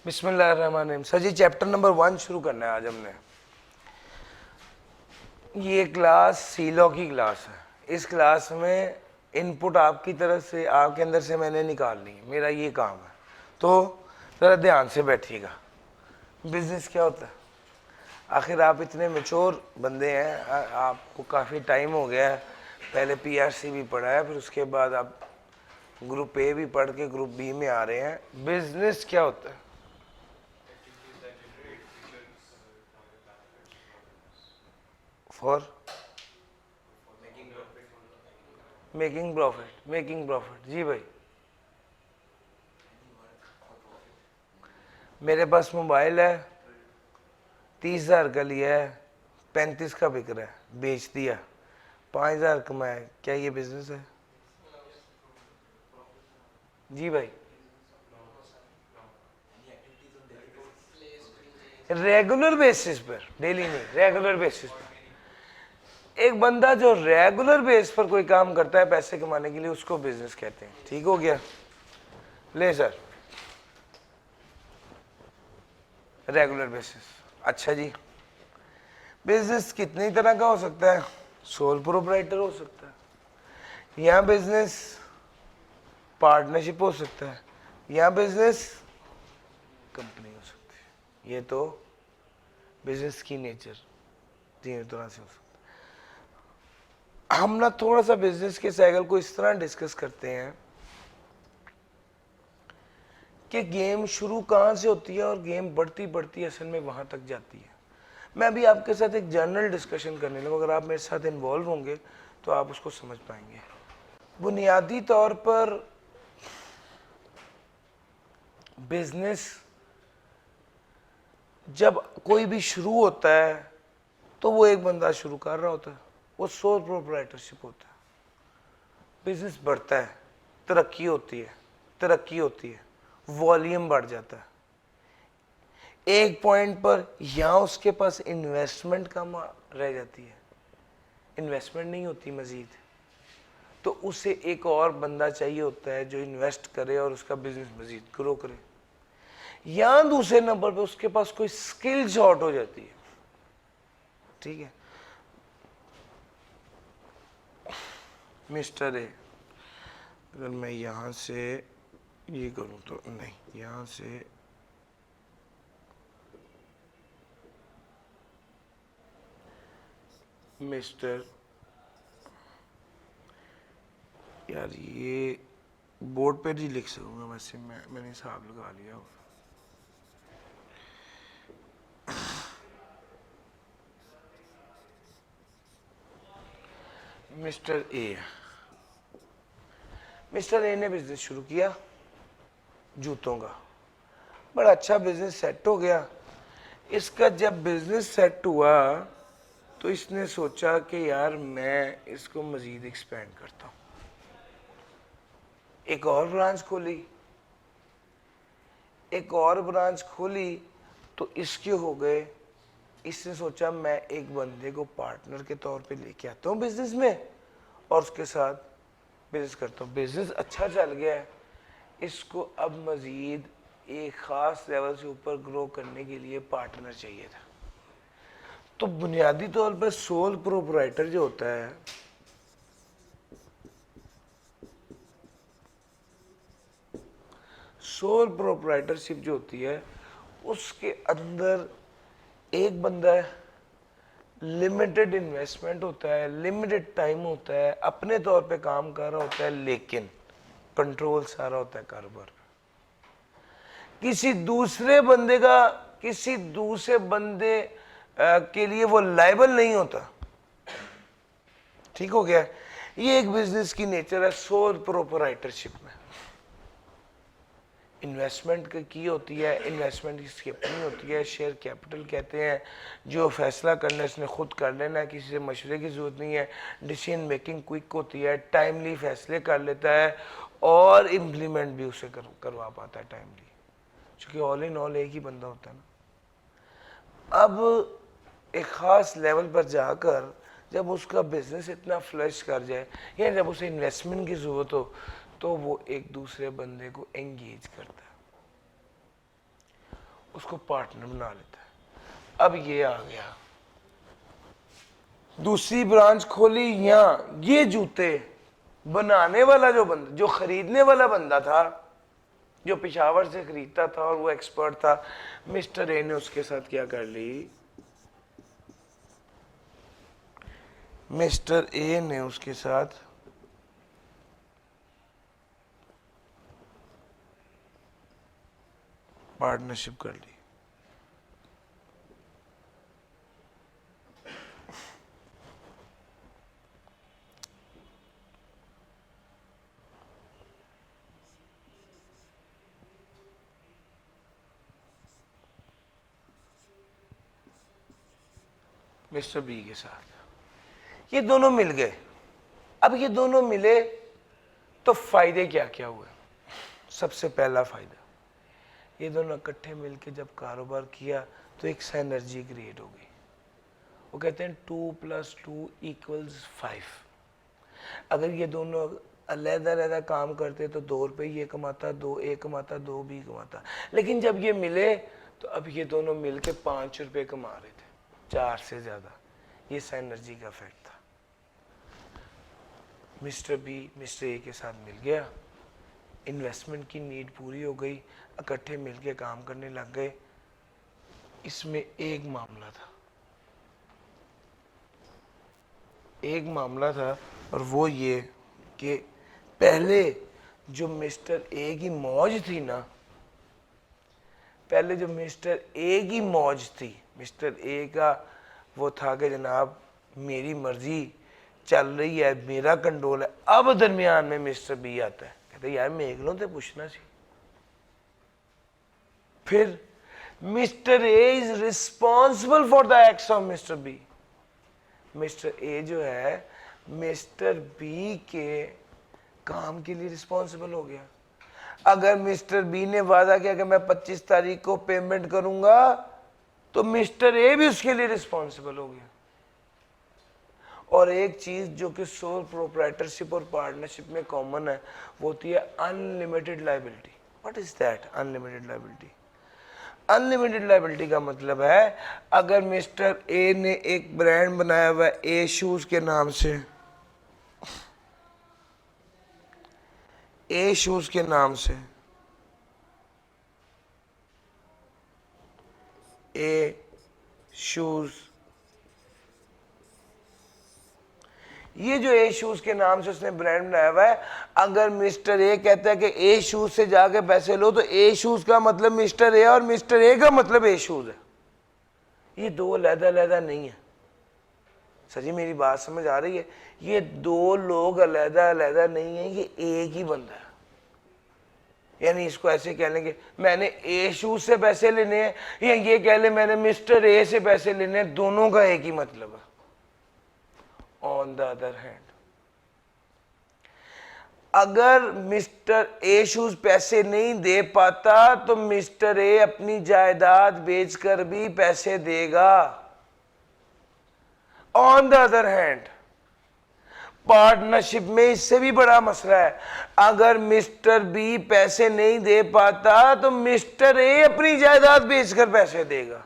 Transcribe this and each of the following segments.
बिस्मिल्लाहिर्रहमानिर्रहीम। सर जी chapter number 1 शुरू करना है आज हमने। ये क्लास सी लॉ की क्लास है। इस क्लास में इनपुट आपकी तरफ से, आपके अंदर से मैंने निकालनी है, मेरा ये काम है। तो ज़रा ध्यान से बैठिएगा। बिजनेस क्या होता है? आखिर आप इतने मैच्योर बंदे हैं, आपको काफ़ी टाइम हो गया है, पहले पीआरसी भी पढ़ा है, फिर उसके बाद आप ग्रुप ए भी पढ़ के ग्रुप बी में आ रहे हैं। बिजनेस क्या होता है? For making profit. जी भाई, मेरे पास मोबाइल है, 30,000 का लिया है, 35 का बिक रहा है, बेच दिया, 5,000 कमाया, क्या ये बिजनेस है? जी भाई, रेगुलर बेसिस पर, डेली नहीं, रेगुलर बेसिस पर। एक बंदा जो रेगुलर बेस पर कोई काम करता है पैसे कमाने के लिए, उसको बिजनेस कहते हैं। ठीक हो गया? ले सर, रेगुलर बेसिस। अच्छा जी, बिजनेस कितनी तरह का हो सकता है? सोल प्रोप्राइटर हो सकता है, या बिजनेस पार्टनरशिप हो सकता है, या बिजनेस कंपनी हो सकती है। ये तो बिजनेस की नेचर तीन तरह से हो सकता है। हम ना थोड़ा सा बिजनेस के साइकिल को इस तरह डिस्कस करते हैं कि गेम शुरू कहाँ से होती है और गेम बढ़ती बढ़ती असल में वहां तक जाती है। मैं अभी आपके साथ एक जनरल डिस्कशन करने लगा, अगर आप मेरे साथ इन्वॉल्व होंगे तो आप उसको समझ पाएंगे। बुनियादी तौर पर बिजनेस जब कोई भी शुरू होता है तो वो एक बंदा शुरू कर रहा होता है, वो सोल प्रोप्राइटरशिप होता है। बिजनेस बढ़ता है, तरक्की होती है, वॉल्यूम बढ़ जाता है। एक पॉइंट पर यहां उसके पास इन्वेस्टमेंट कम रह जाती है, इन्वेस्टमेंट नहीं होती मजीद, तो उसे एक और बंदा चाहिए होता है जो इन्वेस्ट करे और उसका बिजनेस मजीद ग्रो करे। या दूसरे नंबर पे उसके पास कोई स्किल शॉर्ट हो जाती है। ठीक है, मिस्टर ए, अगर मैं यहां से ये करूं तो नहीं, यहां से मिस्टर, यार ये बोर्ड पर ही लिख सकूंगा वैसे, मैंने हिसाब लगा लिया होगा। मिस्टर ए ने बिजनेस शुरू किया जूतों का, बड़ा अच्छा बिजनेस सेट हो गया। इसका जब बिजनेस सेट हुआ तो इसने सोचा कि यार मैं इसको मजीद एक्सपेंड करता हूं, एक और ब्रांच खोली तो इसके हो गए। इसने सोचा मैं एक बंदे को पार्टनर के तौर पे लेके आता हूँ बिजनेस में और उसके साथ बिजनेस करता हूँ। बिजनेस अच्छा चल गया है, इसको अब मजीद एक खास लेवल से ऊपर ग्रो करने के लिए पार्टनर चाहिए था। तो बुनियादी तौर पर सोल प्रोप्राइटर जो होता है, सोल प्रोप्राइटरशिप जो होती है, उसके अंदर एक बंदा है, लिमिटेड इन्वेस्टमेंट होता है, लिमिटेड टाइम होता है, अपने तौर पे काम कर रहा होता है, लेकिन कंट्रोल सारा होता है कारोबार। किसी दूसरे बंदे के लिए वो लायबल नहीं होता। ठीक हो गया? ये एक बिजनेस की नेचर है सोल प्रोप्राइटरशिप में। इन्वेस्टमेंट की होती है, इन्वेस्टमेंट की अपनी होती है, शेयर कैपिटल कहते हैं। जो फैसला करना है इसने खुद कर लेना है, किसी से मशवरे की ज़रूरत नहीं है। डिसीजन मेकिंग क्विक होती है, टाइमली फैसले कर लेता है और इम्प्लीमेंट भी उसे करवा पाता है टाइमली, क्योंकि ऑल इन ऑल एक ही बंदा होता है ना। अब एक ख़ास लेवल पर जाकर जब उसका बिजनेस इतना फ्लश कर जाए या जब उसे इन्वेस्टमेंट की ज़रूरत हो तो वो एक दूसरे बंदे को एंगेज करता है। उसको पार्टनर बना लेता है। अब ये आ गया, दूसरी ब्रांच खोली यहाँ, ये जूते बनाने वाला जो बंदा, जो खरीदने वाला बंदा था, जो पेशावर से खरीदता था और वो एक्सपर्ट था, मिस्टर ए ने उसके साथ क्या कर ली, मिस्टर ए ने उसके साथ पार्टनरशिप कर ली। मिस्टर बी के साथ ये दोनों मिल गए। अब ये दोनों मिले तो फायदे क्या क्या हुए? सबसे पहला फायदा, ये दोनों इकट्ठे मिलके जब कारोबार किया तो एक सिनर्जी क्रिएट हो गई। वो कहते हैं 2 + 2 = 5। अगर ये दोनों अलग-अलग काम करते तो 2 रुपये ये कमाता, 2 ए कमाता, 2 बी कमाता। लेकिन जब ये मिले तो अब ये दोनों मिलके 5 रुपये कमा रहे थे, 4 से ज़्यादा। ये सिनर्जी का इफेक्ट था। मिस्टर बी मिस्टर ए के साथ मिल गया, इन्वेस्टमेंट की नीड पूरी हो गई, इकट्ठे मिलके काम करने लग गए। इसमें एक मामला था और वो ये कि पहले जो मिस्टर ए की मौज थी ना, पहले जो मिस्टर ए की मौज थी, मिस्टर ए का वो था कि जनाब मेरी मर्जी चल रही है, मेरा कंट्रोल है। अब दरमियान में मिस्टर बी आता है, कहते यार मेघलों से पूछना सी। फिर mister A is responsible for the acts of mister B. Mister A जो है मिस्टर बी के काम के लिए रिस्पॉन्सिबल हो गया। अगर मिस्टर बी ने वादा किया कि मैं 25 तारीख को पेमेंट करूंगा तो मिस्टर ए भी उसके लिए रिस्पॉन्सिबल हो गया। और एक चीज जो कि सोल प्रोप्राइटरशिप और पार्टनरशिप में कॉमन है, वो होती है unlimited liability. What is that unlimited liability? Unlimited liability का मतलब है अगर मिस्टर ए ने एक ब्रांड बनाया हुआ है ए शूज के नाम से, ए शूज के नाम से, ए शूज, ये जो ए शूज के नाम से उसने ब्रांड बनाया हुआ है, अगर मिस्टर ए कहता है कि ए शूज से जाके पैसे लो, तो ए शूज का मतलब मिस्टर ए और मिस्टर ए का मतलब ए शूज है। ये दो अलग-अलग नहीं है। सजी मेरी बात समझ आ रही है? ये दो लोग अलग-अलग नहीं है, ये एक ही बंदा है। यानी इसको ऐसे कह लेंगे मैंने ए शूज से पैसे लेने हैं, या ये कह ले मैंने मिस्टर ए से पैसे लेने हैं, दोनों का एक ही मतलब है। ऑन द अदर हैंड, अगर मिस्टर ए शूज पैसे नहीं दे पाता तो मिस्टर ए अपनी जायदाद बेचकर भी पैसे देगा। On the other hand, partnership में इससे भी बड़ा मसला है। अगर मिस्टर बी पैसे नहीं दे पाता तो मिस्टर ए अपनी जायदाद बेचकर पैसे देगा।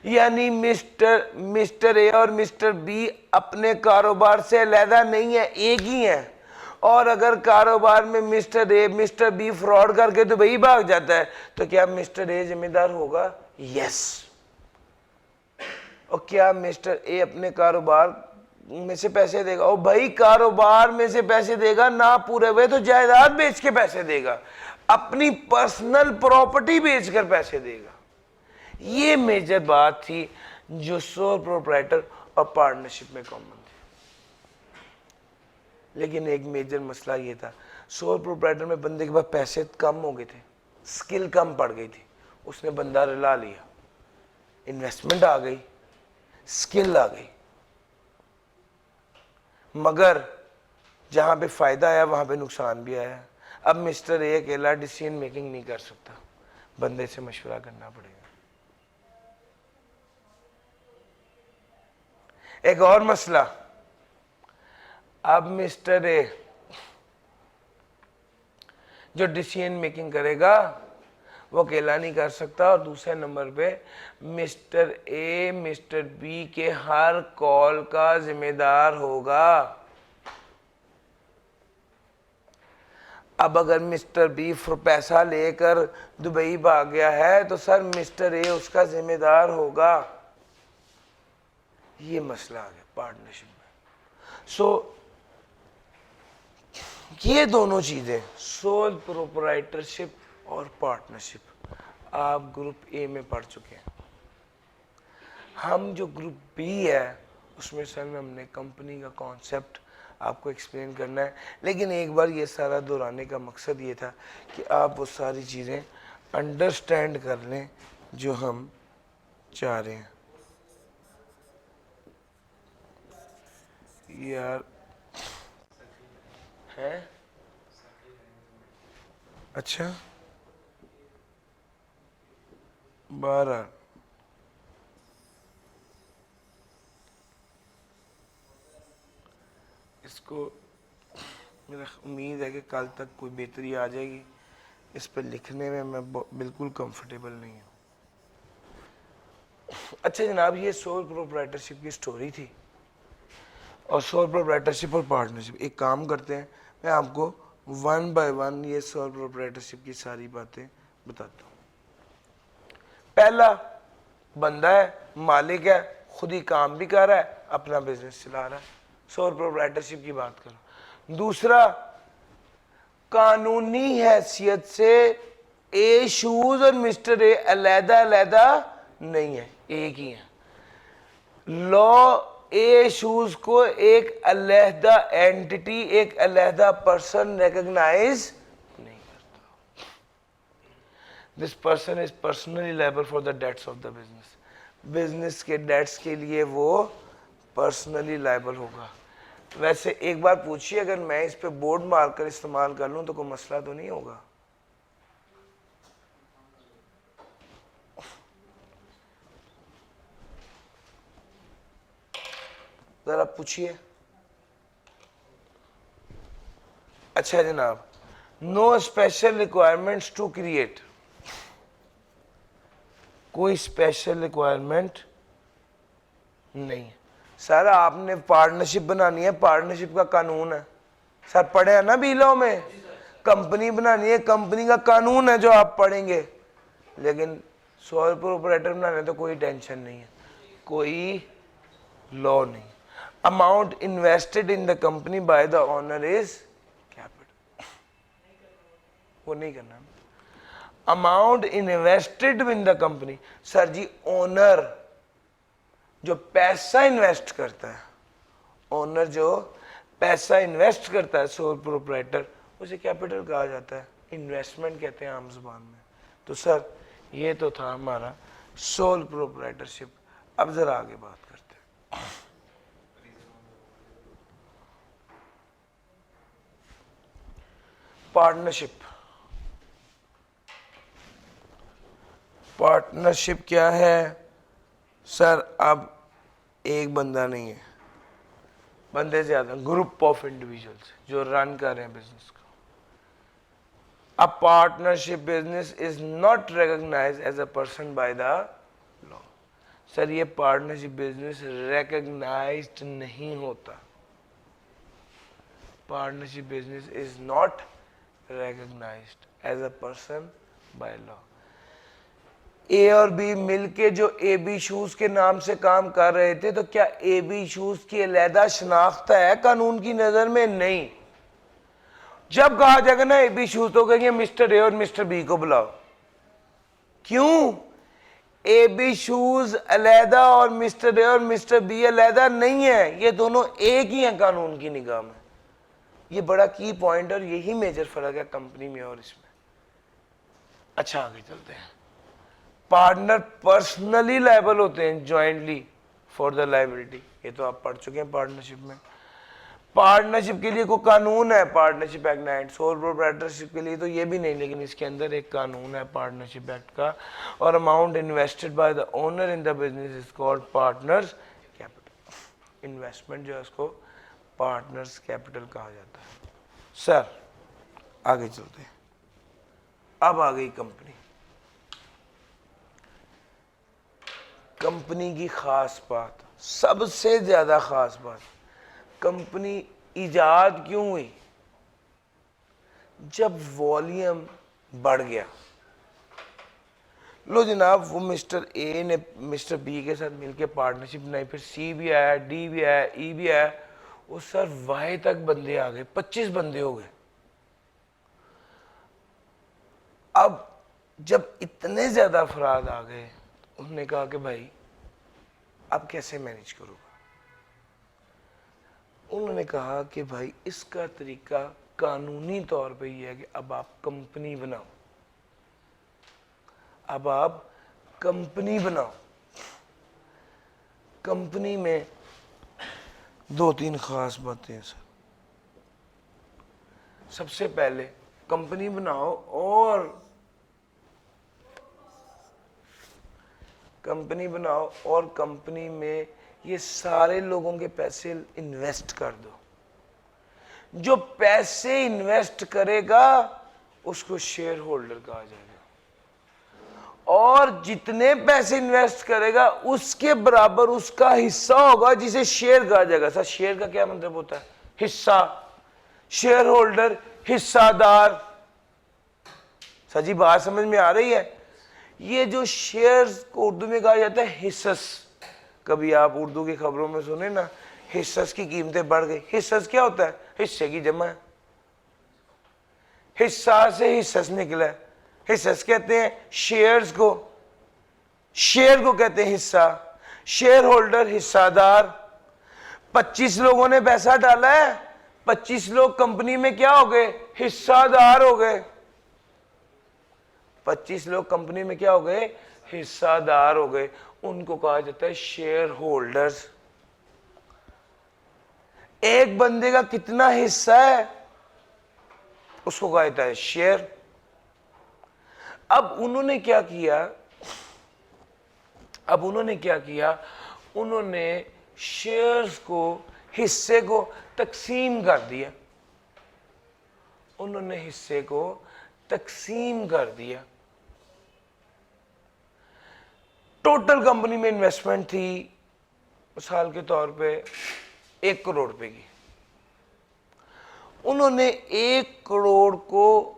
यानी मिस्टर ए और मिस्टर बी अपने कारोबार से अलहदा नहीं है, एक ही है। और अगर कारोबार में मिस्टर बी फ्रॉड करके तो वही भाग जाता है, तो क्या मिस्टर ए जिम्मेदार होगा? यस। और क्या मिस्टर ए अपने कारोबार में से पैसे देगा? ओ भाई, कारोबार में से पैसे देगा, ना पूरे हुए तो जायदाद बेच के पैसे देगा, अपनी पर्सनल प्रॉपर्टी बेचकर पैसे देगा। ये मेजर बात थी जो सोल प्रोप्राइटर और पार्टनरशिप में कॉमन थी। लेकिन एक मेजर मसला ये था, सोल प्रोप्राइटर में बंदे के पास पैसे कम हो गए थे, स्किल कम पड़ गई थी, उसने बंदा रिला लिया, इन्वेस्टमेंट आ गई, स्किल आ गई, मगर जहां पे फायदा आया वहां पे नुकसान भी आया। अब मिस्टर ए अकेला डिसीजन मेकिंग नहीं कर सकता, बंदे से मशवरा करना पड़ेगा। एक और मसला, अब मिस्टर ए जो डिसीजन मेकिंग करेगा वो अकेला नहीं कर सकता। और दूसरे नंबर पे मिस्टर ए मिस्टर बी के हर कॉल का जिम्मेदार होगा। अब अगर मिस्टर बी पैसा लेकर दुबई भाग गया है तो सर मिस्टर ए उसका जिम्मेदार होगा। ये मसला आ गया पार्टनरशिप में। सो ये दोनों चीजें, सोल प्रोप्राइटरशिप और पार्टनरशिप, आप ग्रुप ए में पढ़ चुके हैं। हम जो ग्रुप बी है उसमें सर हमने कंपनी का कॉन्सेप्ट आपको एक्सप्लेन करना है। लेकिन एक बार ये सारा दोहराने का मकसद ये था कि आप वो सारी चीज़ें अंडरस्टैंड कर लें जो हम चाह रहे हैं। यार है अच्छा 12 इसको मेरा उम्मीद है कि कल तक कोई बेहतरी आ जाएगी। इस पर लिखने में मैं बिल्कुल कंफर्टेबल नहीं हूँ। अच्छा जनाब, ये सोल प्रोप्राइटरशिप की स्टोरी थी और सोल प्रोप्राइटरशिप और पार्टनरशिप। एक काम करते हैं, मैं आपको वन बाय वन ये सोल प्रोप्राइटरशिप की सारी बातें बताता हूँ। पहला बंदा है, मालिक है, खुद ही काम भी कर रहा है, अपना बिजनेस चला रहा है, सोल प्रोप्राइटरशिप की बात करो। दूसरा, कानूनी हैसियत से ए शूज और मिस्टर ए अलहदा अलहदा नहीं है, एक ही है। लॉ ए शूज को एक अलहदा एंटिटी, एक अलहदा पर्सन रिकॉग्नाइज नहीं करता। This person is personally liable for the debts of the business. Business के डेट्स के लिए वो पर्सनली लायबल होगा। वैसे एक बार पूछिए, अगर मैं इस पे बोर्ड मारकर इस्तेमाल कर लूं तो कोई मसला तो नहीं होगा? जरा पूछिए। अच्छा जनाब, no special requirements to create, कोई स्पेशल रिक्वायरमेंट नहीं है। सर आपने पार्टनरशिप बनानी है, पार्टनरशिप का कानून है। सर पढ़े हैं ना बीलो में? कंपनी बनानी है, कंपनी का कानून है जो आप पढ़ेंगे। लेकिन सोल प्रोप्राइटर बनाने तो कोई टेंशन नहीं है, कोई लॉ नहीं। Amount invested in the company by the owner is capital, वो नहीं करना। Amount invested in the company, sir ji owner जो पैसा इन्वेस्ट करता है, ओनर जो पैसा इन्वेस्ट करता है, सोल प्रोप्राइटर, उसे कैपिटल कहा जाता है, इन्वेस्टमेंट कहते हैं आम जुबान में। तो सर ये तो था हमारा सोल प्रोप्राइटरशिप। अब जरा आगे बात करते हैं। पार्टनरशिप। पार्टनरशिप क्या है सर? अब एक बंदा नहीं है, बंदे ज्यादा, ग्रुप ऑफ इंडिविजुअल्स जो रन कर रहे हैं बिजनेस को। A partnership business is not recognised as a person by the law. Sir ये पार्टनरशिप बिजनेस रिकॉग्नाइज्ड नहीं होता। Partnership business is not recognised as a person by law. A और B मिलके जो ए बी शूज के नाम से काम कर रहे थे, तो क्या ए बी शूज की अलहदा शनाख्त है कानून की नजर में? नहीं। जब कहा जाएगा ना ए बी शूज, तो कहेंगे मिस्टर ए और मिस्टर बी को बुलाओ। क्यों? ए बी शूज अलहदा और मिस्टर ए और मिस्टर बी अलहदा नहीं है, ये दोनों एक ही हैं कानून की निगाह में। ये बड़ा की पॉइंट और यही मेजर फर्क है कंपनी में और इसमें। अच्छा आगे चलते हैं। पार्टनर पर्सनली लायबल होते हैं जॉइंटली फॉर द लायबिलिटी, ये तो आप पढ़ चुके हैं पार्टनरशिप में। पार्टनरशिप के लिए कोई कानून है, पार्टनरशिप एक्ट 9। सोल प्रोप्राइटरशिप के लिए तो ये भी नहीं, लेकिन इसके अंदर एक कानून है पार्टनरशिप एक्ट का। और amount invested bye the owner in the business is called partners capital. Investment जो है उसको पार्टनर्स कैपिटल कहा जाता है। सर आगे चलते हैं। अब आ गई कंपनी। कंपनी की खास बात, सबसे ज्यादा खास बात, कंपनी इजाद क्यों हुई? जब वॉल्यूम बढ़ गया। लो जनाब, वो मिस्टर ए ने मिस्टर बी के साथ मिलकर पार्टनरशिप बनाई, फिर सी भी आया, डी भी आया, ई भी आया, वो सर वाई तक बंदे आ गए, 25 बंदे हो गए। अब जब इतने ज्यादा अफराद आ गए, उन्होंने कहा कि भाई अब कैसे मैनेज करूंगा? उन्होंने कहा कि भाई इसका तरीका कानूनी तौर पे ये है कि अब आप कंपनी बनाओ, अब आप कंपनी बनाओ। कंपनी में 2-3 खास बातें हैं सर। सबसे पहले कंपनी बनाओ और कंपनी में ये सारे लोगों के पैसे इन्वेस्ट कर दो। जो पैसे इन्वेस्ट करेगा उसको शेयर होल्डर कहा जाएगा, और जितने पैसे इन्वेस्ट करेगा उसके बराबर उसका हिस्सा होगा जिसे शेयर कहा जाएगा। सर शेयर का क्या मतलब होता है? हिस्सा। शेयर होल्डर हिस्सादार। सर जी बात समझ में आ रही है? ये जो शेयर्स को उर्दू में कहा जाता है हिस्सस। कभी आप उर्दू की खबरों में सुने ना, हिस्सस की कीमतें बढ़ गई। हिस्सस क्या होता है? हिस्से की जमा है। हिस्सा से हिस्सस निकला है। हिस्सस कहते हैं शेयर्स को, शेयर को कहते हैं हिस्सा। Share holder हिस्सादार। 25 लोगों ने पैसा डाला है, 25 लोग कंपनी में क्या हो गए? हिस्सादार हो गए। 25 लोग कंपनी में क्या हो गए? हिस्सादार हो गए। उनको कहा जाता है शेयर होल्डर्स। एक बंदे का कितना हिस्सा है उसको कहा जाता है शेयर। अब उन्होंने क्या किया? उन्होंने शेयर्स को, हिस्से को तकसीम कर दिया। टोटल कंपनी में इन्वेस्टमेंट थी मिसाल के तौर पे 1 करोड़ रुपए की। उन्होंने 1 करोड़ को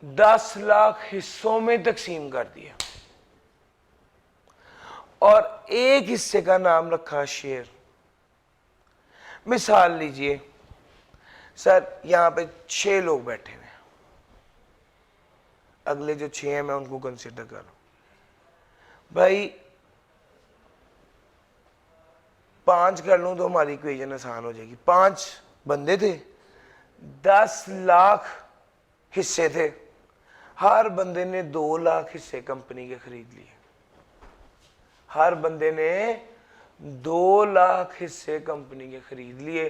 10 लाख हिस्सों में तकसीम कर दिया और एक हिस्से का नाम रखा शेयर। मिसाल लीजिए सर, यहां पे 6 लोग बैठे हुए हैं, अगले जो 6 हैं मैं उनको कंसिडर कर रहा हूं। भाई 5 कर लूं तो हमारी इक्वेशन आसान हो जाएगी। 5 बंदे थे, 10 लाख हिस्से थे, हर बंदे ने 2 लाख हिस्से कंपनी के खरीद लिए। हर बंदे ने 2 लाख हिस्से कंपनी के खरीद लिए,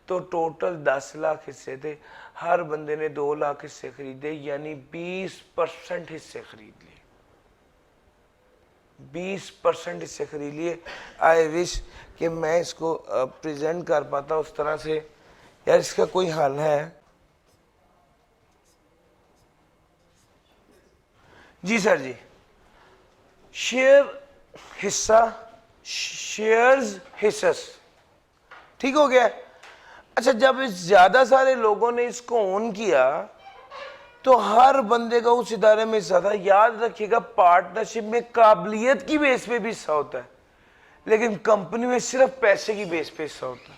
तो टोटल 10 लाख हिस्से थे। हर बंदे ने 2 लाख हिस्से खरीदे, यानी 20% हिस्से खरीद लिए। 20% हिस्से खरीद लिए। आई विश कि मैं इसको प्रेजेंट कर पाता उस तरह से। यार इसका कोई हल है? जी सर जी। शेयर हिस्सा, शेयर्स हिस्सस, ठीक हो गया। अच्छा, जब इस ज्यादा सारे लोगों ने इसको ओन किया तो हर बंदे का उस इदारे में हिस्सा था। याद रखिएगा, पार्टनरशिप में काबिलियत की बेस पे भी हिस्सा होता है, लेकिन कंपनी में सिर्फ पैसे की बेस पे हिस्सा होता है।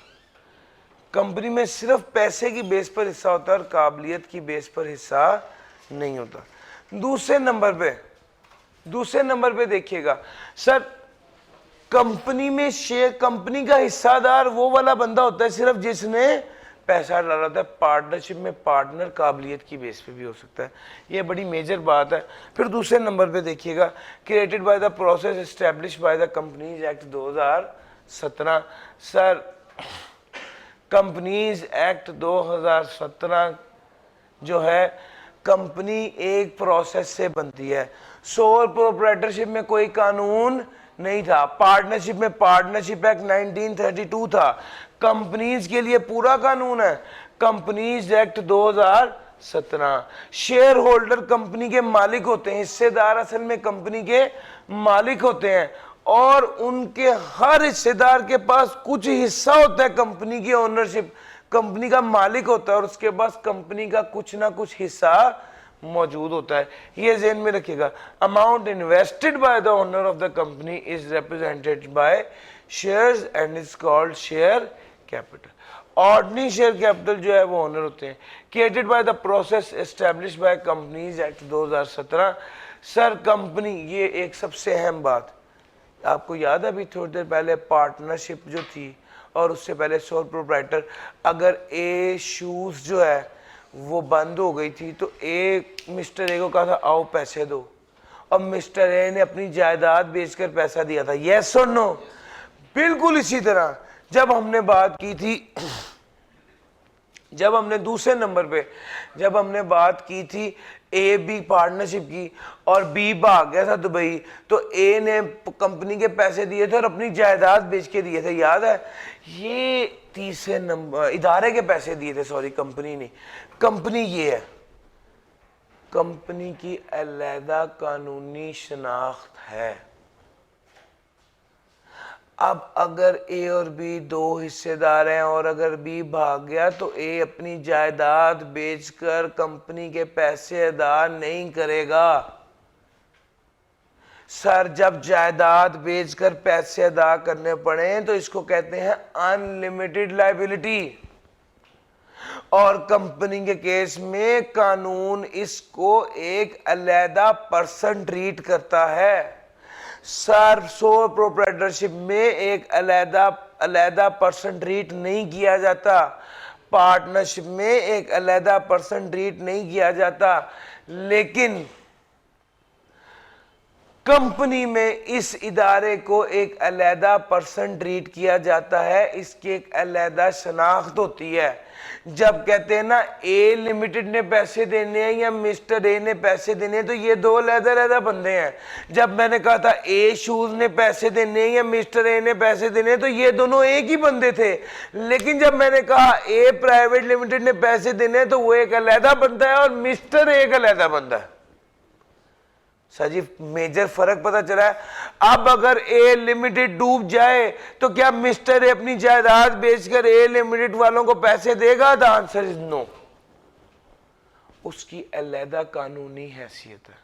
कंपनी में सिर्फ पैसे की बेस पर हिस्सा होता है और काबिलियत की बेस पर हिस्सा नहीं होता। दूसरे नंबर पे देखिएगा सर, कंपनी में शेयर, कंपनी का हिस्सादार वो वाला बंदा होता है सिर्फ जिसने पैसा डाला होता है। पार्टनरशिप में पार्टनर काबिलियत की बेस पे भी हो सकता है। ये बड़ी मेजर बात है। फिर दूसरे नंबर पे देखिएगा, created by the process establish by the companies act 2017। Sir companies act 2017 जो है, कंपनी एक प्रोसेस से बनती है। सोल प्रोप्राइटरशिप में कोई कानून नहीं था। पार्टनरशिप में पार्टनरशिप एक्ट 1932 था। कंपनीज के लिए पूरा कानून है, companies act 2017। Share holder company के मालिक होते हैं, हिस्सेदार असल में कंपनी के मालिक होते हैं, और उनके हर हिस्सेदार के पास कुछ हिस्सा होता है कंपनी की ओनरशिप, कंपनी का मालिक होता है और उसके पास कंपनी का कुछ ना कुछ हिस्सा मौजूद होता है। ये ज़हन में रखिएगा। Amount invested bye the owner of the company is represented by shares and is called share capital. Ordinary share capital जो है वो ओनर होते हैं। Created by the process establish by companies act 2017। Sir company, ये एक सबसे अहम बात आपको याद है, अभी थोड़ी देर पहले पार्टनरशिप जो थी और उससे पहले सोल प्रोप्राइटर, अगर ए शूज जो है वो बंद हो गई थी तो मिस्टर ए को कहा था आओ पैसे दो, और मिस्टर ए ने अपनी जायदाद बेचकर पैसा दिया था। यस और नो? बिल्कुल इसी तरह जब हमने बात की थी, जब हमने दूसरे नंबर पे जब हमने बात की थी ए बी पार्टनरशिप की और बी भाग गया था दुबई, तो ए ने कंपनी के पैसे दिए थे और अपनी जायदाद बेच के दिए थे, याद है? ये तीसरे नंबर इदारे के पैसे दिए थे, सॉरी कंपनी नहीं। कंपनी ये है, कंपनी की अलहदा कानूनी शनाख्त है। अब अगर ए और बी दो हिस्सेदार हैं और अगर बी भाग गया तो ए अपनी जायदाद बेचकर कंपनी के पैसे अदा नहीं करेगा। सर जब जायदाद बेचकर पैसे अदा करने पड़े तो इसको कहते हैं अनलिमिटेड लायबिलिटी, और कंपनी के केस में कानून इसको एक अलहदा पर्सन ट्रीट करता है। सर सोल प्रोप्राइटरशिप में एक अलहदा पर्सन ट्रीट नहीं किया जाता, पार्टनरशिप में एक अलहदा पर्सन ट्रीट नहीं किया जाता, लेकिन कंपनी में इस इदारे को एक अलहदा पर्सन ट्रीट किया जाता है। इसकी एक अलहदा शनाख्त होती है। जब कहते हैं ना ए लिमिटेड ने पैसे देने हैं या मिस्टर ए ने पैसे देने हैं, तो ये दो अलहदा बंदे हैं। जब मैंने कहा था ए शूज ने पैसे देने हैं या मिस्टर ए ने पैसे देने हैं, तो ये दोनों एक ही बंदे थे। लेकिन जब मैंने कहा ए प्राइवेट लिमिटेड ने पैसे देने हैं, तो वो एक अलहदा बंदा है और मिस्टर ए एक अलहदा बंदा है। सर जी मेजर फर्क पता चला है। अब अगर ए लिमिटेड डूब जाए तो क्या मिस्टर ए अपनी जायदाद बेचकर ए लिमिटेड वालों को पैसे देगा? The answer is no. उसकी अलहदा कानूनी हैसियत है,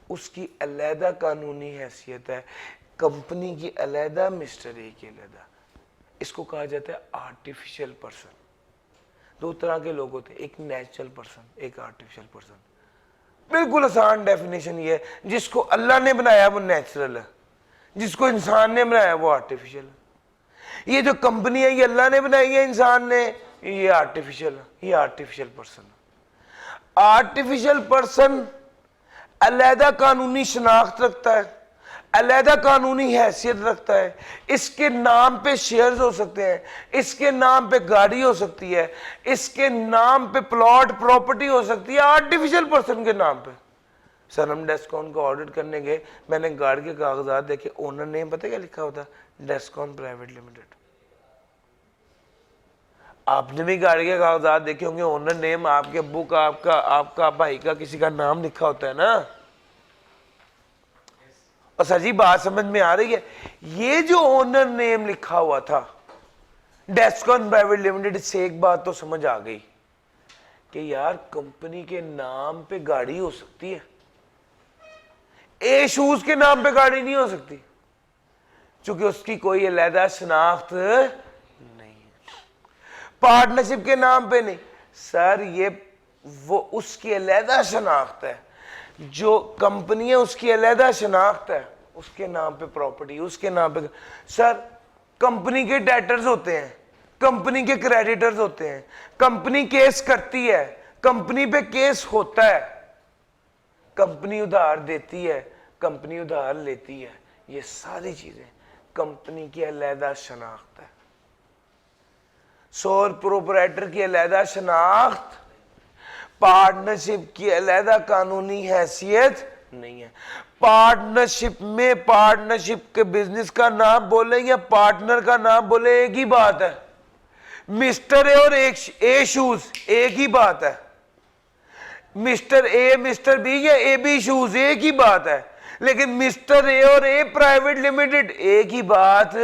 उसकी अलहदा कानूनी हैसियत है। कंपनी की अलहदा, मिस्टर ए की अलहदा। इसको कहा जाता है आर्टिफिशियल पर्सन। दो तरह के लोग होते हैं, एक नेचुरल पर्सन, एक आर्टिफिशियल पर्सन। बिल्कुल आसान डेफिनेशन ये है, जिसको अल्लाह ने बनाया वो नेचुरल है, जिसको इंसान ने बनाया वो आर्टिफिशियल है। ये जो कंपनी है ये अल्लाह ने बनाई है, इंसान ने, ये आर्टिफिशियल है, ये आर्टिफिशियल पर्सन है। आर्टिफिशियल पर्सन अलहदा कानूनी शनाख्त रखता है, अलहदा कानूनी हैसियत रखता है। इसके नाम पे शेयर्स हो सकते हैं, इसके नाम पे गाड़ी हो सकती है, इसके नाम पे प्लॉट प्रॉपर्टी हो सकती है, आर्टिफिशियल पर्सन के नाम पे। सर हम डेस्कॉन को ऑडिट करने गए, मैंने गाड़ी के कागजात देखे, ओनर नेम पता क्या लिखा होता? Descon private limited. आपने भी गाड़ी के कागजात देखे होंगे, ओनर नेम आपके अब्बू का, आपका भाई का, किसी का नाम लिखा होता है ना। और सर जी बात समझ में आ रही है? ये जो ओनर नेम लिखा हुआ था डेस्कॉन प्राइवेट लिमिटेड से एक बात तो समझ आ गई कि यार कंपनी के नाम पे गाड़ी हो सकती है, ए शूज के नाम पे गाड़ी नहीं हो सकती, क्योंकि उसकी कोई अलहदा शनाख्त नहीं है। पार्टनरशिप के नाम पे नहीं सर, ये वो उसकी अलहदा शनाख्त है। जो कंपनी है उसकी अलहदा शनाख्त है, उसके नाम पे प्रॉपर्टी, उसके नाम पे। सर कंपनी के डेटर्स होते हैं, कंपनी के क्रेडिटर्स होते हैं, कंपनी केस करती है, कंपनी पे केस होता है, कंपनी उधार देती है, कंपनी उधार लेती है। ये सारी चीजें कंपनी की अलहदा शनाख्त है। सोल प्रोप्राइटर की अलहदा शनाख्त, पार्टनरशिप की अलहदा कानूनी हैसियत नहीं है। पार्टनरशिप में पार्टनरशिप के बिजनेस का नाम बोले या पार्टनर का नाम बोले एक ही बात है। मिस्टर ए और ए शूज एक ही बात है। मिस्टर ए मिस्टर बी या ए बी शूज एक ही बात है। लेकिन मिस्टर ए और ए प्राइवेट लिमिटेड एक ही बात,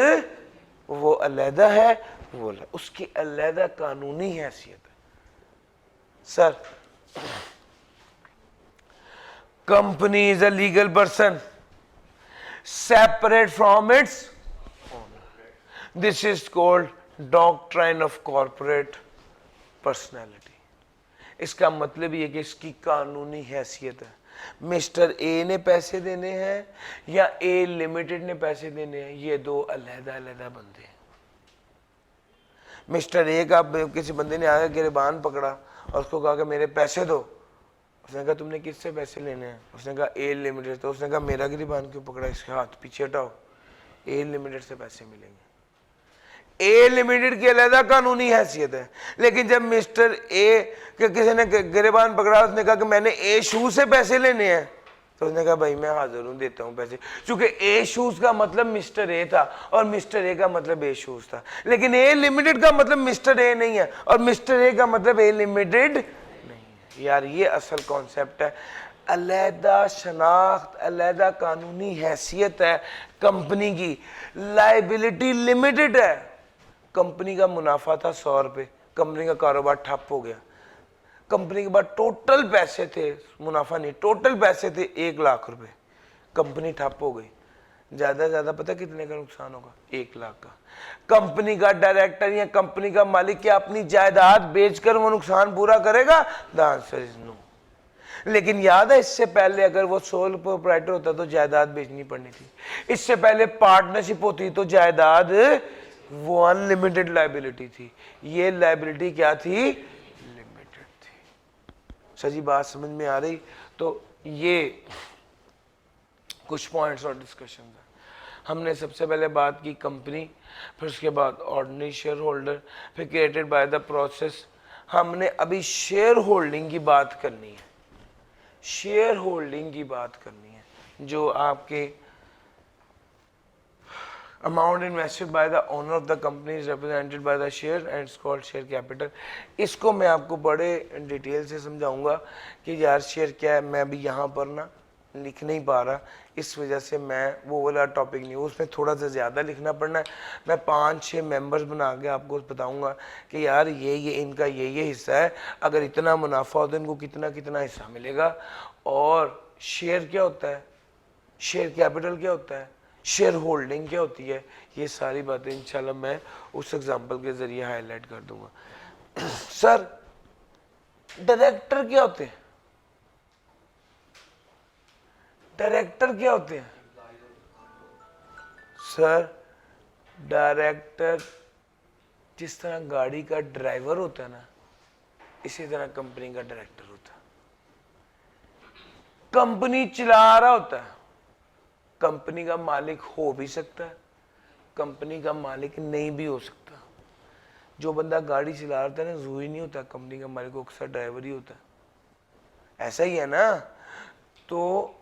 वो अलहदा है, वो उसकी अलहदा कानूनी हैसियत है। Sir, company is a legal person separate from its owner, this is called doctrine of corporate personality. इसका मतलब ये कि इसकी कानूनी हैसियत है। मिस्टर ए ने पैसे देने हैं या ए लिमिटेड ने पैसे देने हैं, ये दो अलहदा अलहदा बंदे हैं। मिस्टर ए का किसी बंदे ने आगे गिरबान पकड़ा और उसको कहा कि मेरे पैसे दो। उसने कहा तुमने किससे पैसे लेने हैं? उसने कहा ए लिमिटेड। तो उसने कहा मेरा गिरबान क्यों पकड़ा? इसके हाथ पीछे हटाओ, ए लिमिटेड से पैसे मिलेंगे। ए लिमिटेड की अलहदा कानूनी हैसियत है। लेकिन जब मिस्टर ए के किसी ने गिरबान पकड़ा, उसने कहा कि मैंने ए शू से पैसे लेने हैं, तो उसने कहा भाई मैं हाजिर हूं, देता हूं पैसे। क्योंकि ए शूज का मतलब मिस्टर ए था और मिस्टर ए का मतलब ए शूज था। लेकिन ए लिमिटेड का मतलब मिस्टर ए नहीं है और मिस्टर ए का मतलब ए लिमिटेड नहीं है। यार ये असल कॉन्सेप्ट है। अलहदा शनाख्त, अलहदा कानूनी हैसियत है कंपनी की। लाइबिलिटी लिमिटेड है। कंपनी का मुनाफा था 100 रुपये, कंपनी का कारोबार ठप हो गया। कंपनी के बाद टोटल पैसे थे, मुनाफा नहीं, टोटल पैसे थे 1 लाख रुपए, कंपनी ठप हो गई। ज्यादा से ज्यादा पता कितने का नुकसान होगा? 1 लाख का। कंपनी का डायरेक्टर या कंपनी का मालिक क्या अपनी जायदाद बेचकर वो नुकसान पूरा करेगा? The answer is no. लेकिन याद है, इससे पहले अगर वो सोल प्रोप्राइटर होता तो जायदाद बेचनी पड़नी थी। इससे पहले पार्टनरशिप होती तो जायदाद, वो अनलिमिटेड लायबिलिटी थी। ये लायबिलिटी क्या थी? लिमिटेड थी। सही बात समझ में आ रही? तो ये कुछ पॉइंट्स और डिस्कशन है। हमने सबसे पहले बात की कंपनी, फिर उसके बाद ऑर्डिनरी शेयर होल्डर, फिर क्रिएटेड बाय द प्रोसेस। हमने अभी शेयर होल्डिंग की बात करनी है। शेयर होल्डिंग की बात करनी है, जो आपके amount invested by the owner of the company is represented by the share and it's called share capital। इसको मैं आपको बड़े डिटेल से समझाऊंगा कि यार शेयर क्या है। मैं अभी यहाँ पर ना लिख नहीं पा रहा, इस वजह से मैं वो वाला टॉपिक नहीं, उसमें थोड़ा सा ज़्यादा लिखना पड़ना है। मैं 5-6 मेंबर्स बना के आपको बताऊंगा कि यार ये इनका ये हिस्सा है, अगर इतना मुनाफा हो तो इनको कितना कितना हिस्सा मिलेगा। और शेयर क्या होता है, शेयर कैपिटल क्या होता है, शेयर होल्डिंग क्या होती है, ये सारी बातें इंशाल्लाह मैं उस एग्जांपल के जरिए हाईलाइट कर दूंगा। सर, डायरेक्टर क्या होते हैं? डायरेक्टर क्या होते हैं? सर, डायरेक्टर जिस तरह गाड़ी का ड्राइवर होता है ना, इसी तरह कंपनी का डायरेक्टर होता है। कंपनी चला रहा होता है, कंपनी का मालिक हो भी सकता है, कंपनी का मालिक नहीं भी हो सकता। जो बंदा गाड़ी चला रहा है ना, वो ही नहीं होता कंपनी का मालिक, अक्सर ड्राइवर ही होता है। ऐसा ही है ना? तो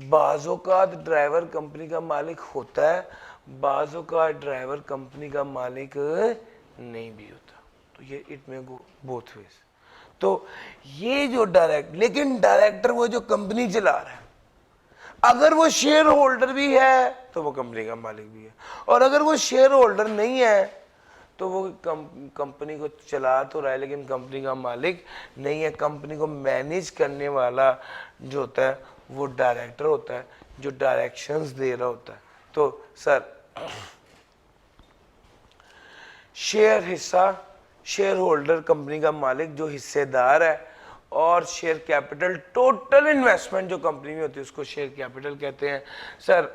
बाज़ों का ड्राइवर कंपनी का मालिक होता है, बाज़ों का ड्राइवर कंपनी का मालिक नहीं भी होता। तो ये इट में गो बोथ वेज। तो ये जो लेकिन डायरेक्टर वो जो कंपनी चला रहा है, अगर वो शेयर होल्डर भी है तो वो कंपनी का मालिक भी है, और अगर वो शेयर होल्डर नहीं है तो वो कंपनी को चला तो रहा है लेकिन कंपनी का मालिक नहीं है। कंपनी को मैनेज करने वाला जो होता है वो डायरेक्टर होता है, जो डायरेक्शंस दे रहा होता है। तो सर, शेयर हिस्सा, शेयर होल्डर कंपनी का मालिक जो हिस्सेदार है, और शेयर कैपिटल टोटल इन्वेस्टमेंट जो कंपनी में होती है उसको शेयर कैपिटल कहते हैं। सर,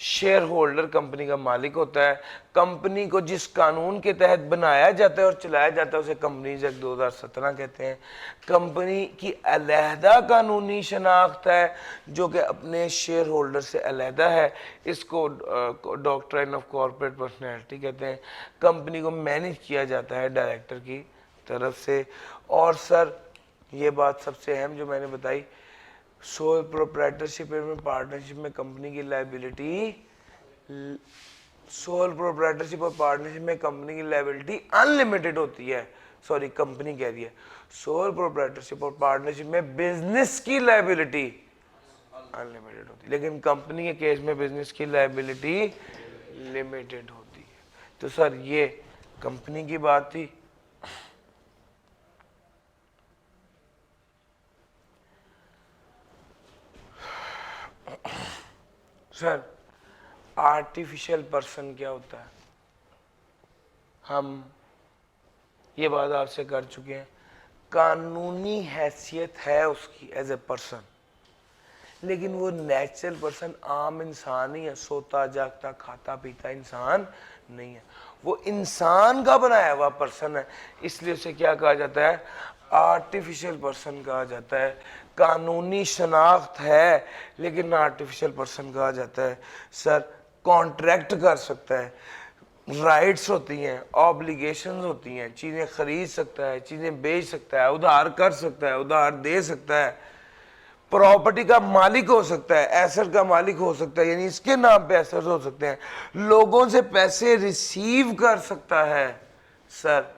शेयर होल्डर कंपनी का मालिक होता है। कंपनी को जिस कानून के तहत बनाया जाता है और चलाया जाता है उसे कंपनीज एक्ट 2017 कहते हैं। कंपनी की अलहदा कानूनी शनाख्त है जो कि अपने शेयर होल्डर से अलहदा है, इसको डॉक्ट्राइन ऑफ कॉर्पोरेट पर्सनैलिटी कहते हैं। कंपनी को मैनेज किया जाता है डायरेक्टर की तरफ से। और सर, ये बात सबसे अहम जो मैंने बताई, सोल प्रोप्राइटरशिप में पार्टनरशिप में कंपनी की लायबिलिटी, सोल प्रोप्राइटरशिप और पार्टनरशिप में कंपनी की लायबिलिटी अनलिमिटेड होती है। सॉरी कंपनी कह रही है, सोल प्रोप्राइटरशिप और पार्टनरशिप में बिजनेस की लायबिलिटी अनलिमिटेड होती है, लेकिन कंपनी के केस में बिजनेस की लायबिलिटी लिमिटेड होती है। तो सर ये कंपनी की बात थी। सर आर्टिफिशियल पर्सन क्या होता है, हम ये बात आपसे कर चुके हैं। कानूनी हैसियत है उसकी एज ए पर्सन, लेकिन वो नेचुरल पर्सन आम इंसान ही है, सोता जागता खाता पीता इंसान नहीं है, वो इंसान का बनाया हुआ पर्सन है, इसलिए उसे क्या कहा जाता है, आर्टिफिशियल पर्सन कहा जाता है। कानूनी शनाख्त है लेकिन आर्टिफिशियल पर्सन कहा जाता है। सर कॉन्ट्रैक्ट कर सकता है, राइट्स होती हैं, ऑब्लिगेशंस होती हैं, चीज़ें खरीद सकता है, चीज़ें बेच सकता है, उधार कर सकता है, उधार दे सकता है, प्रॉपर्टी का मालिक हो सकता है, एसेट का मालिक हो सकता है, यानी इसके नाम पे एसेट हो सकते हैं, लोगों से पैसे रिसीव कर सकता है। सर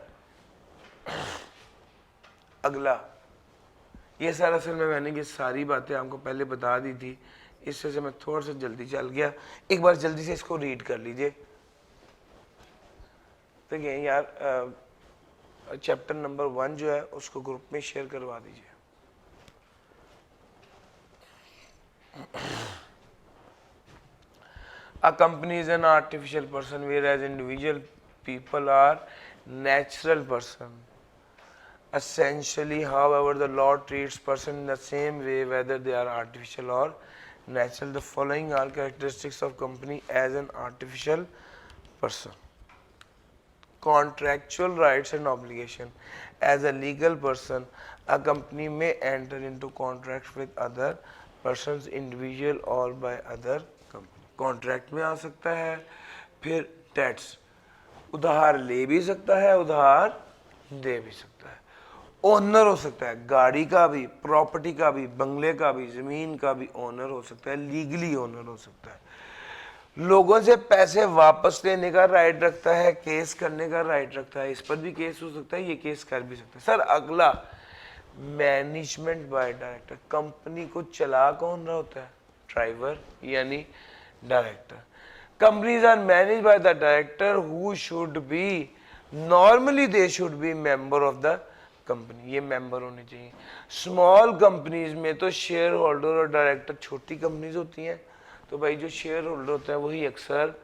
अगला ये सर असल में मैंने ये सारी बातें आपको पहले बता दी थी, इस वजह से मैं थोड़ा सा जल्दी चल गया, एक बार जल्दी से इसको रीड कर लीजिए। देखिए यार चैप्टर नंबर 1 जो है उसको ग्रुप में शेयर करवा दीजिए। A company is an artificial person whereas individual people are natural person. Essentially, however, the law treats person in the same way whether they are artificial or natural. The following are characteristics of company as an artificial person. Contractual rights and obligation. As a legal person, a company may enter into contracts with other persons, individual or by other company. Contract में आ सकता है, फिर tax उधार ले भी सकता है, उधार दे भी सकता है, ओनर हो सकता है, गाड़ी का भी, प्रॉपर्टी का भी, बंगले का भी, जमीन का भी ओनर हो सकता है, लीगली ओनर हो सकता है, लोगों से पैसे वापस लेने का राइट रखता है, केस करने का राइट रखता है, इस पर भी केस हो सकता है, ये केस कर भी सकता है। सर अगला मैनेजमेंट बाय डायरेक्टर, कंपनी को चला कौन रहा होता है, ड्राइवर यानी director. Companies are manage by the director who should be, normally they should be member of the company, ये मेंबर होने चाहिए। स्मॉल कंपनीज में तो शेयर होल्डर और डायरेक्टर, छोटी कंपनीज होती हैं तो भाई जो शेयर होल्डर होता है वही अक्सर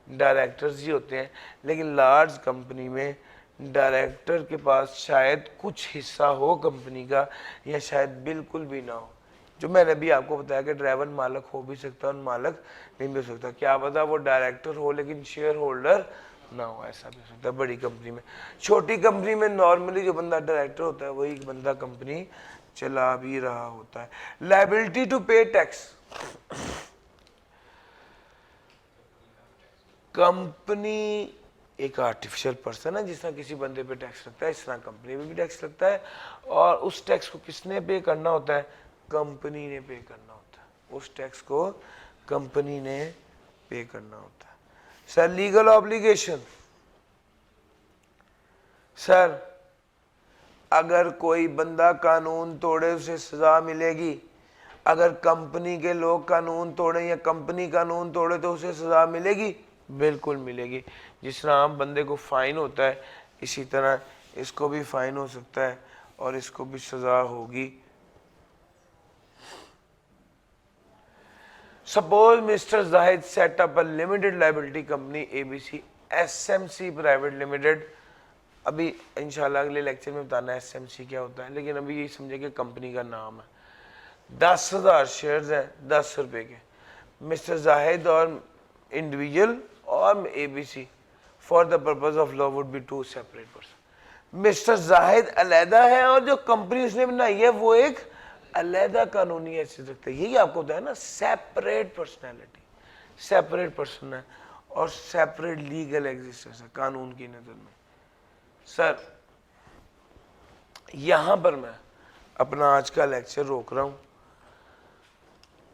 डायरेक्टर्स ही होते हैं, लेकिन लार्ज कंपनी में डायरेक्टर के पास शायद कुछ हिस्सा हो कंपनी का या शायद बिल्कुल भी ना हो। जो मैंने भी आपको बताया कि ड्राइवर मालक हो भी सकता है और मालक नहीं भी हो सकता, क्या पता वो डायरेक्टर हो लेकिन शेयर होल्डर ना हो, ऐसा भी हो सकता है बड़ी कंपनी में। छोटी कंपनी में नॉर्मली जो बंदा डायरेक्टर होता है वही बंदा कंपनी चला भी रहा होता है। Liability to pay tax, company एक आर्टिफिशियल पर्सन है, जिस तरह किसी बंदे पे टैक्स लगता है इस तरह कंपनी में भी टैक्स लगता है, और उस टैक्स को किसने पे करना होता है, कंपनी ने पे करना होता है, उस टैक्स को कंपनी ने पे करना होता है। सर लीगल ऑब्लिगेशन, सर अगर कोई बंदा कानून तोड़े उसे सजा मिलेगी, अगर कंपनी के लोग कानून तोड़े या कंपनी कानून तोड़े तो उसे सजा मिलेगी, बिल्कुल मिलेगी। जिस तरह आम बंदे को फाइन होता है इसी तरह इसको भी फाइन हो सकता है और इसको भी सजा होगी। Suppose mister Zahid set up a limited liability company ABC SMC private limited, अभी इंशाल्लाह अगले लेक्चर में बताना है SMC क्या होता है, लेकिन अभी ये समझे कि कंपनी का नाम है। 10,000 शेयर्स हैं 10 रुपए के, मिस्टर जाहिद और इंडिविजुअल और ABC for the purpose of law would be two separate person. Mister Zahid अलहदा है और जो कंपनी उसने बनाई है वो एक अलहदा कानूनी हैसियत रखता है, यही आपको होता है ना सेपरेट पर्सनैलिटी, सेपरेट पर्सन है और सेपरेट लीगल एग्जिस्टेंस है कानून की नज़र में। सर यहां पर मैं अपना आज का लेक्चर रोक रहा हूं,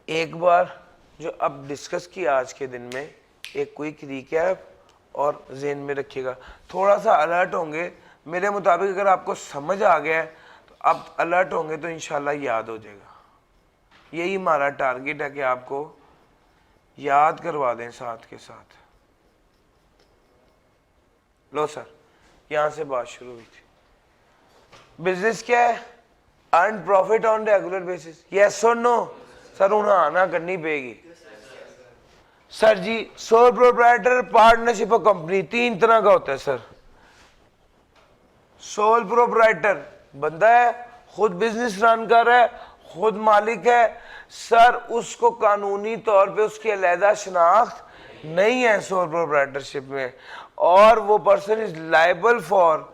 एक बार जो अब डिस्कस किया आज के दिन में एक क्विक रिकैप और ज़हन में रखिएगा, थोड़ा सा अलर्ट होंगे मेरे मुताबिक अगर आपको समझ आ गया है तो आप अलर्ट होंगे तो इंशाल्लाह याद हो जाएगा। यही हमारा टारगेट है कि आपको याद करवा दें साथ के साथ। लो सर, यहां से बात शुरू हुई थी। बिजनेस क्या है? Earn profit on regular basis, yes और नो? सर उन्हें आना करनी पेगी। सर जी सोल प्रोप्राइटर, पार्टनरशिप और कंपनी, तीन तरह का होता है सर। सोल प्रोप्राइटर बंदा है, खुद बिजनेस रन कर रहा है, खुद मालिक है सर, उसको कानूनी तौर पे उसकी अलहदा शनाख्त नहीं है सोल प्रोप्राइटरशिप में, और वो पर्सन इज लाइबल फॉर,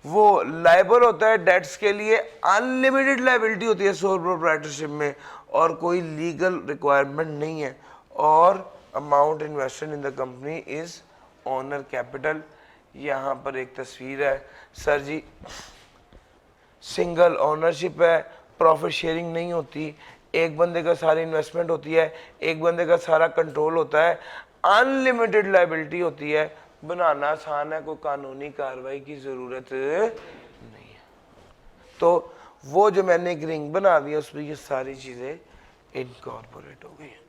वो लाइबल होता है डेट्स के लिए, अनलिमिटेड लाइबिलिटी होती है सोल प्रोप्राइटरशिप में, और कोई लीगल रिक्वायरमेंट नहीं है, और amount invested in the company is owner capital. यहाँ पर एक तस्वीर है सर जी, सिंगल ओनरशिप है, प्रॉफिट शेयरिंग नहीं होती, एक बंदे का सारी इन्वेस्टमेंट होती है, एक बंदे का सारा कंट्रोल होता है, अनलिमिटेड लाइबिलिटी होती है, बनाना आसान है, कोई कानूनी कार्रवाई की जरूरत नहीं है। तो वो जो मैंने एक रिंग बना दिया उसमें ये सारी चीजें इनकॉर्पोरेट हो गई हैं।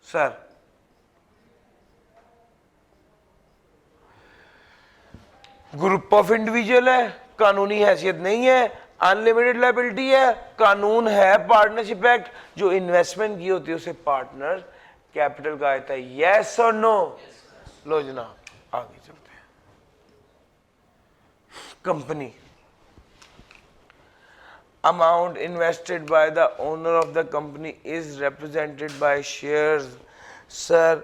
सर ग्रुप ऑफ इंडिविजुअल है, कानूनी हैसियत नहीं है, अनलिमिटेड लायबिलिटी है, कानून है पार्टनरशिप एक्ट, जो इन्वेस्टमेंट की होती है उसे पार्टनर कैपिटल का आता है, यस और नो? लो जनाब आगे चलते हैं। Company, amount invested by the owner of the company is represented by shares। Sir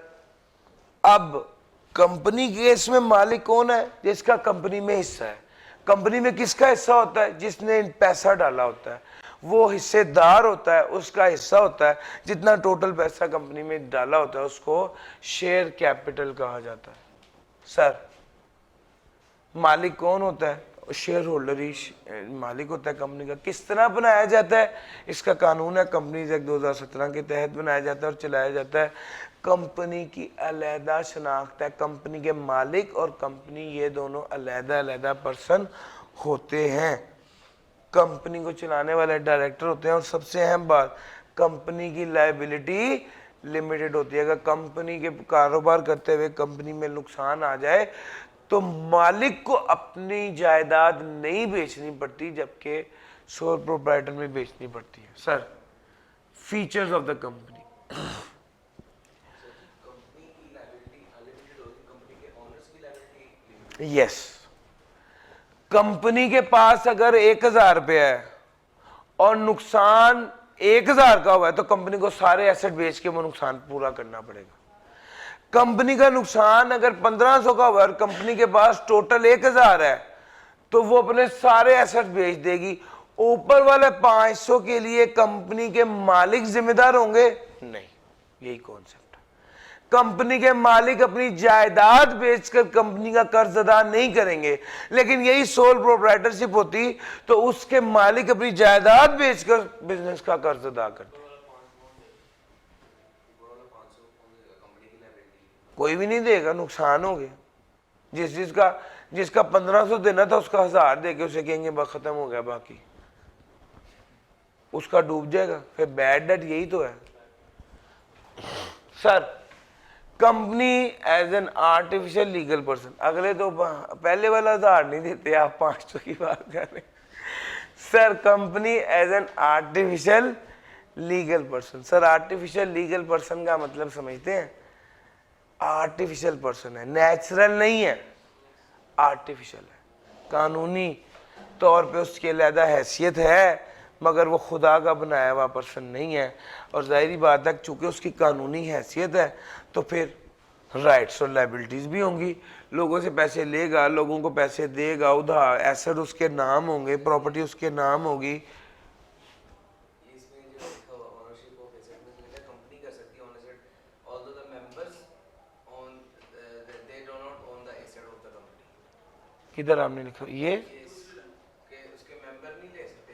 अब कंपनी के इसमें मालिक कौन है? जिसका कंपनी में हिस्सा है। कंपनी में किसका हिस्सा होता है? जिसने पैसा डाला होता है, वो हिस्सेदार होता है, उसका हिस्सा होता है, जितना टोटल पैसा कंपनी में डाला होता है उसको शेयर कैपिटल कहा जाता है। सर मालिक कौन होता है? शेयर होल्डर ही मालिक होता है कंपनी का। किस तरह बनाया जाता है? इसका कानून है कंपनीज एक्ट 2017 के तहत बनाया जाता है और चलाया जाता है। कंपनी की अलहदा शनाख्त है, कंपनी के मालिक और कंपनी ये दोनों अलहदा अलहदा पर्सन होते हैं। कंपनी को चलाने वाले डायरेक्टर होते हैं, और सबसे अहम बात कंपनी की लायबिलिटी लिमिटेड होती है। अगर कंपनी के कारोबार करते हुए कंपनी में नुकसान आ जाए तो मालिक को अपनी जायदाद नहीं बेचनी पड़ती, जबकि सोल प्रोप्राइटर में बेचनी पड़ती है। Sir features of the company, yes, company के पास अगर 1000 रुपया है और नुकसान 1000 का हुआ है तो कंपनी को सारे एसेट बेच के वो नुकसान पूरा करना पड़ेगा। कंपनी का नुकसान अगर 1500 का हुआ और कंपनी के पास टोटल 1000 है तो वो अपने सारे एसेट बेच देगी। ऊपर वाले 500 के लिए कंपनी के मालिक जिम्मेदार होंगे? नहीं, यही कॉन्सेप्ट है। कंपनी के मालिक अपनी जायदाद बेचकर कंपनी का कर्ज अदा नहीं करेंगे, लेकिन यही सोल प्रोप्राइटरशिप होती तो उसके मालिक अपनी जायदाद बेचकर बिजनेस का कर्ज अदा करते। कोई भी नहीं देगा, नुकसान हो गया। जिसका 1500 देना था उसका 1000 देके उसे कहेंगे बस खत्म हो गया, बाकी उसका डूब जाएगा। फिर बैड डेट यही तो है। Sir company as an artificial legal person, अगले तो पहले वाला 1000 नहीं देते, आप 500 की बात कर रहे। Sir company as an artificial legal person, sir artificial legal person का मतलब समझते हैं? आर्टिफिशियल पर्सन है, नेचुरल नहीं है, आर्टिफिशियल है। कानूनी तौर पे उसकी अलहदा हैसियत है मगर वो खुदा का बनाया हुआ पर्सन नहीं है। और जाहिर बात है चूंकि उसकी कानूनी हैसियत है तो फिर राइट्स और लायबिलिटीज भी होंगी। लोगों से पैसे लेगा, लोगों को पैसे देगा, उधार एसेट उसके नाम होंगे, प्रॉपर्टी उसके नाम होगी। किधर आपने लिखा? ये उसके मेंबर नहीं ले सकते,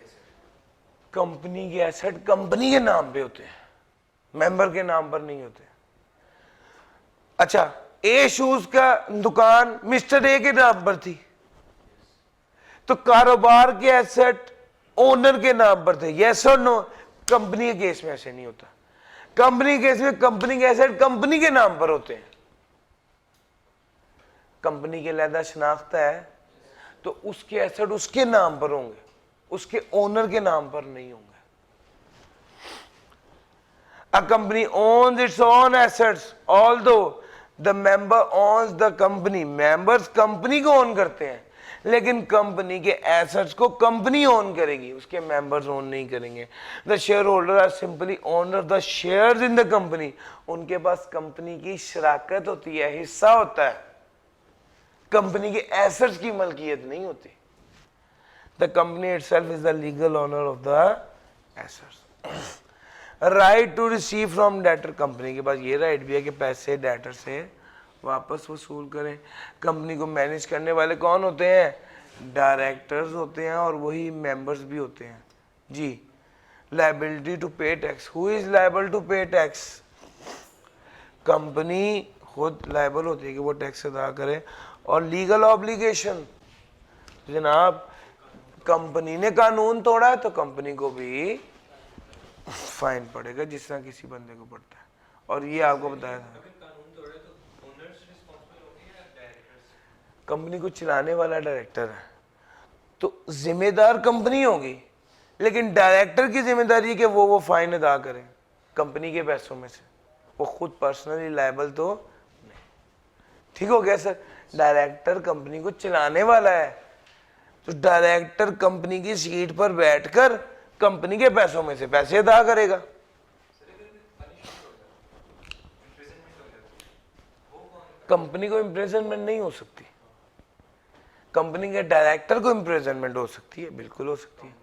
कंपनी के एसेट कंपनी के नाम पे होते हैं, मेंबर के नाम पर नहीं होते। अच्छा, ए शूज का दुकान मिस्टर ए के नाम पर थी, तो कारोबार के एसेट ओनर के नाम पर थे, यस और नो? कंपनी के केस में ऐसे नहीं होता। कंपनी के केस में कंपनी के एसेट कंपनी के नाम पर होते हैं। कंपनी के लहदा शनाख्त है तो उसके एसेट उसके नाम पर होंगे, उसके ओनर के नाम पर नहीं होंगे। A company owns its own assets, although the member owns the company. Members company को ओन करते हैं, लेकिन कंपनी के एसेट्स को कंपनी ओन करेगी, उसके मेंबर्स ओन नहीं करेंगे। The share holder are simply owner the shares in the company. उनके पास कंपनी की शराकत होती है, हिस्सा होता है, कंपनी के एसेट्स की मलकियत नहीं होती। The company itself is the legal owner of the assets. Right to receive from debtor, company के पास ये राइट भी है कि पैसे डेटर से वापस वसूल करें। कंपनी को मैनेज करने वाले कौन होते हैं? डायरेक्टर्स होते हैं, और वही मेंबर्स भी होते हैं ji. Liability to pay tax, who is liable to pay tax? Company खुद लायबल होती है कि वो टैक्स अदा करे। और लीगल ऑब्लिगेशन, जनाब कंपनी ने कानून तोड़ा है तो कंपनी को भी फाइन पड़ेगा, जिस तरह किसी बंदे को पड़ता है। और ये आपको बताया था, कंपनी को चलाने वाला डायरेक्टर है तो जिम्मेदार कंपनी होगी, लेकिन डायरेक्टर की जिम्मेदारी है कि वो फाइन अदा करें कंपनी के पैसों में से, वो खुद पर्सनली लायबल तो नहीं। ठीक हो गया सर? डायरेक्टर कंपनी को चलाने वाला है तो डायरेक्टर कंपनी की सीट पर बैठकर कंपनी के पैसों में से पैसे अदा करेगा। कंपनी को इम्प्रिजनमेंट नहीं हो सकती, कंपनी के डायरेक्टर को इम्प्रिजनमेंट हो सकती है, बिल्कुल हो सकती है।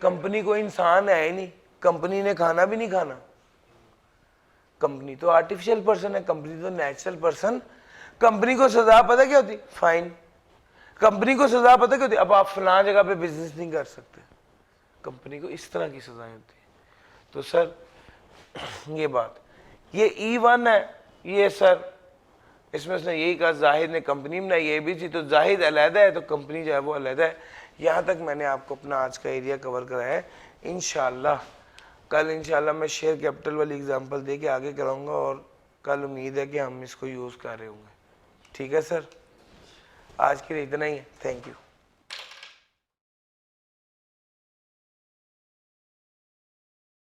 कंपनी को इंसान है ही नहीं, कंपनी ने खाना भी नहीं खाना। कंपनी तो आर्टिफिशियल पर्सन है, कंपनी तो नेचुरल पर्सन। कंपनी को सजा पता क्या होती? फाइन। कंपनी को सजा पता क्या होती? अब आप फलां जगह पे बिजनेस नहीं कर सकते, कंपनी को इस तरह की सजाएं होती है। तो सर ये बात, ये E1 है, ये सर इसमें उसने यही कहा जाहिद ने कंपनी बनाई, ये भी थी, तो जाहिद अलहदा है तो कंपनी जो है वो अलहदा है। यहाँ तक मैंने आपको अपना आज का एरिया कवर कराया है। इंशाल्लाह कल इंशाल्लाह मैं शेयर कैपिटल वाली एग्जांपल दे के आगे कराऊंगा, और कल उम्मीद है कि हम इसको यूज़ कर रहे होंगे। ठीक है सर, आज के लिए इतना ही है। Thank you.